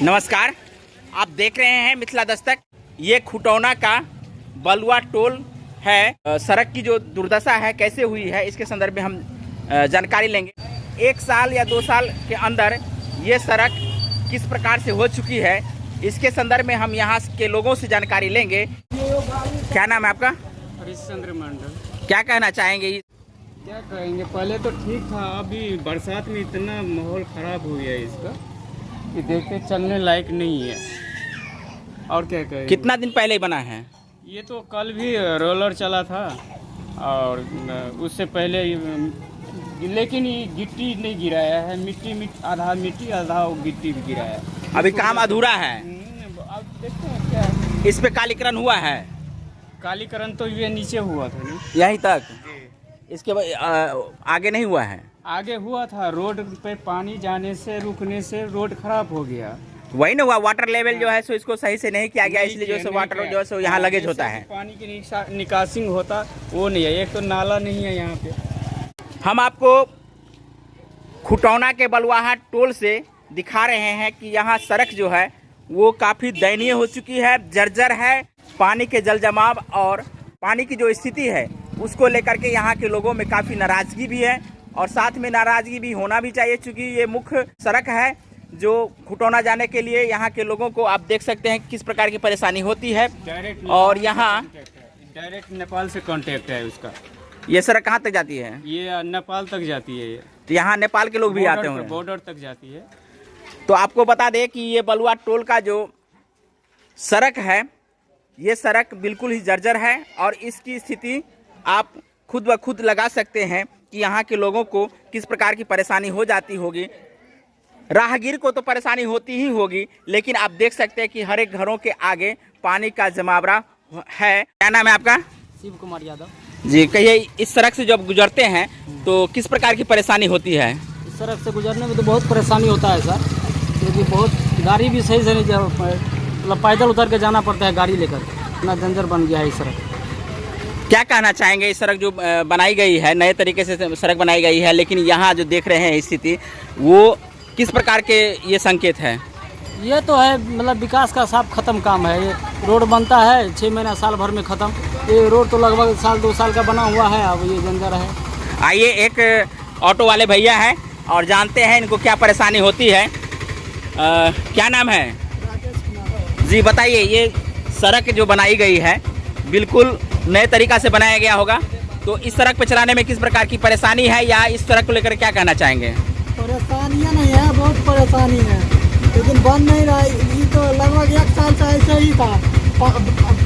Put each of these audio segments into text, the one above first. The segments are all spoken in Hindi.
नमस्कार, आप देख रहे हैं मिथिला दस्तक। ये खुटौना का बलुआ टोल है। सड़क की जो दुर्दशा है कैसे हुई है इसके संदर्भ में हम जानकारी लेंगे। 1 साल या 2 साल के अंदर ये सड़क किस प्रकार से हो चुकी है इसके संदर्भ में हम यहाँ के लोगों से जानकारी लेंगे। क्या नाम है आपका? हरिश्चंद्र मंडल। क्या कहना चाहेंगे? क्या कहेंगे, पहले तो ठीक था, अभी बरसात में इतना माहौल ख़राब हो गया है इसका कि देखते चलने लायक नहीं है। और क्या कहें। कितना दिन पहले बना है? ये तो कल भी रोलर चला था और उससे पहले लेकिन ये गिट्टी नहीं गिराया है। मिट्टी आधा मिट्टी आधा गिट्टी भी गिराया है। अभी काम अधूरा है। अब देखते हैं क्या इस पे कालीकरण हुआ है। कालीकरण तो ये नीचे हुआ था नहीं, यहीं तक। इसके आगे नहीं हुआ है। आगे हुआ था। रोड पे पानी जाने से रुकने से रोड खराब हो गया। वही ना हुआ, वाटर लेवल जो है सो इसको सही से नहीं किया गया, इसलिए जो है वाटर जो है सो यहाँ लगेज होता है। पानी की निकासिंग होता वो नहीं है। एक तो नाला नहीं है यहाँ पे। हम आपको खुटौना के बलुआहा टोल से दिखा रहे हैं कि यहाँ सड़क जो है वो काफ़ी दयनीय हो चुकी है, जर्जर है। पानी के जल जमाव और पानी की जो स्थिति है उसको लेकर के यहाँ के लोगों में काफ़ी नाराज़गी भी है और साथ में नाराज़गी भी होना भी चाहिए, क्योंकि ये मुख्य सड़क है जो खुटौना जाने के लिए यहाँ के लोगों को आप देख सकते हैं किस प्रकार की परेशानी होती है। और यहाँ डायरेक्ट नेपाल से कांटेक्ट है उसका। ये सड़क कहाँ तक जाती है? ये नेपाल तक जाती है। ये तो यहाँ नेपाल के लोग भी आते होंगे। बॉर्डर तक जाती है। तो आपको बता दें कि ये बलुआ टोल का जो सड़क है ये सड़क बिल्कुल ही जर्जर है और इसकी स्थिति आप खुद ब खुद लगा सकते हैं कि यहाँ के लोगों को किस प्रकार की परेशानी हो जाती होगी। राहगीर को तो परेशानी होती ही होगी, लेकिन आप देख सकते हैं कि हर एक घरों के आगे पानी का जमावड़ा है। क्या नाम है आपका? शिव कुमार यादव जी। कहिए, इस सड़क से जब गुजरते हैं तो किस प्रकार की परेशानी होती है? इस सड़क से गुजरने में तो बहुत परेशानी होता है सर, क्योंकि बहुत गाड़ी भी सही से नहीं, मतलब पैदल उतर के जाना पड़ता है गाड़ी लेकर। इतना जंजर बन गया है इस सड़क। क्या कहना चाहेंगे? इस सड़क जो बनाई गई है, नए तरीके से सड़क बनाई गई है, लेकिन यहाँ जो देख रहे हैं स्थिति वो किस प्रकार के ये संकेत है? ये तो है मतलब विकास का साफ खत्म काम है। ये रोड बनता है 6 महीना साल भर में ख़त्म। ये रोड तो लगभग 1-2 साल का बना हुआ है, अब ये जंजर है। आइए, एक ऑटो वाले भैया हैं और जानते हैं इनको क्या परेशानी होती है। क्या नाम है? जी बताइए, ये सड़क जो बनाई गई है बिल्कुल नए तरीका से बनाया गया होगा, तो इस सड़क पर चलाने में किस प्रकार की परेशानी है या इस सड़क को लेकर क्या कहना चाहेंगे? परेशानियाँ नहीं है, बहुत परेशानी है, लेकिन बन नहीं रहा। ये तो लगभग 1 साल से ऐसे ही था।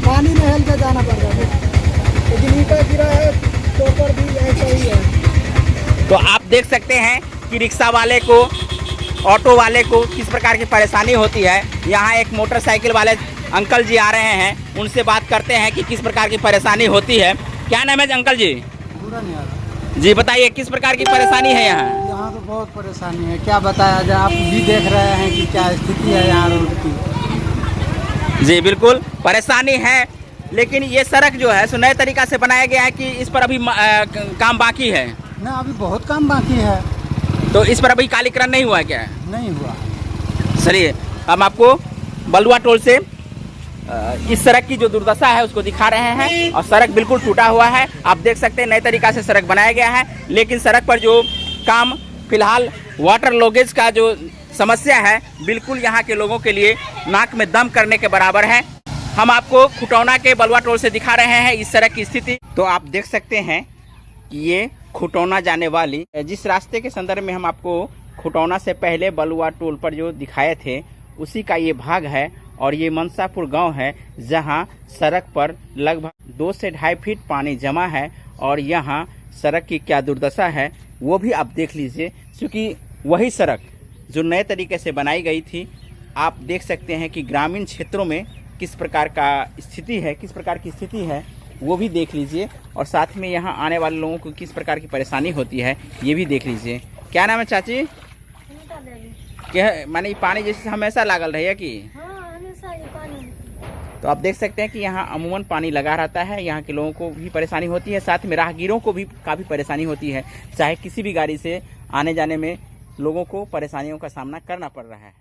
पानी में हेल के जाना पड़ रहा है, लेकिन ईटा गिरा है तो पर भी ऐसा ही है। तो आप देख सकते हैं कि रिक्शा वाले को, ऑटो वाले को किस प्रकार की परेशानी होती है। यहाँ एक मोटरसाइकिल वाले अंकल जी आ रहे हैं, उनसे बात करते हैं कि किस प्रकार की परेशानी होती है। क्या नाम है अंकल जी? पूरा नहीं आ रहा जी बताइए, किस प्रकार की परेशानी है यहाँ? यहाँ तो बहुत परेशानी है, क्या बताया जाए। आप भी देख रहे हैं कि क्या स्थिति है यहाँ रोड की। जी बिल्कुल परेशानी है, लेकिन ये सड़क जो है सो नए तरीका से बनाया गया है कि इस पर अभी काम बाकी है ना? अभी बहुत काम बाकी है। तो इस पर अभी कालीकरण नहीं हुआ है क्या? नहीं हुआ। चलिए, हम आपको बलुआ टोल से इस सड़क की जो दुर्दशा है उसको दिखा रहे हैं। और सड़क बिल्कुल टूटा हुआ है, आप देख सकते हैं नए तरीका से सड़क बनाया गया है, लेकिन सड़क पर जो काम फिलहाल वाटर लॉगेज का जो समस्या है बिल्कुल यहाँ के लोगों के लिए नाक में दम करने के बराबर है। हम आपको खुटौना के बलुआ टोल से दिखा रहे हैं इस सड़क की स्थिति। तो आप देख सकते हैं कि ये खुटौना जाने वाली जिस रास्ते के संदर्भ में हम आपको खुटौना से पहले बलुआ टोल पर जो दिखाए थे उसी का ये भाग है। और ये मनसापुर गांव है जहां सड़क पर लगभग 2 से 2.5 फीट पानी जमा है। और यहां सड़क की क्या दुर्दशा है वो भी आप देख लीजिए, क्योंकि वही सड़क जो नए तरीके से बनाई गई थी, आप देख सकते हैं कि ग्रामीण क्षेत्रों में किस प्रकार का स्थिति है, किस प्रकार की स्थिति है वो भी देख लीजिए। और साथ में यहाँ आने वाले लोगों को किस प्रकार की परेशानी होती है ये भी देख लीजिए। क्या नाम है चाची? क्या माने पानी जैसे हमेशा लागल रही है कि? तो आप देख सकते हैं कि यहाँ अमूमन पानी लगा रहता है। यहाँ के लोगों को भी परेशानी होती है, साथ में राहगीरों को भी काफ़ी परेशानी होती है। चाहे किसी भी गाड़ी से आने जाने में लोगों को परेशानियों का सामना करना पड़ रहा है।